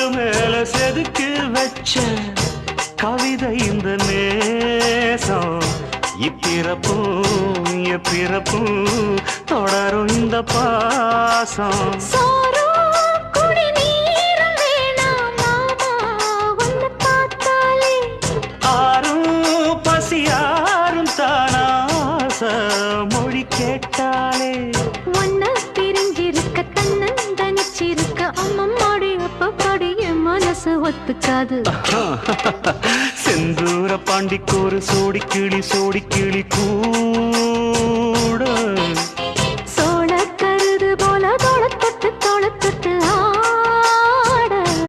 காலு மேல செதுக்கு வச்ச கவிதை இந்த நேசம் இப்பிறப்பும் எப்பிறப்பும் தொடரும் இந்த பாசம் ஆரும் பசியாரும் தானாச மொழி கேட்டாலே ஒன்ன பிரிஞ்சிருக்க தன்னந்தனிச்சிருக்க அம்மம்மாடி அப்பப்பாடி என் மனசு ஒத்துக்காது செந்தூர பாண்டிக்கு ஒரு சோடி கிளி கூ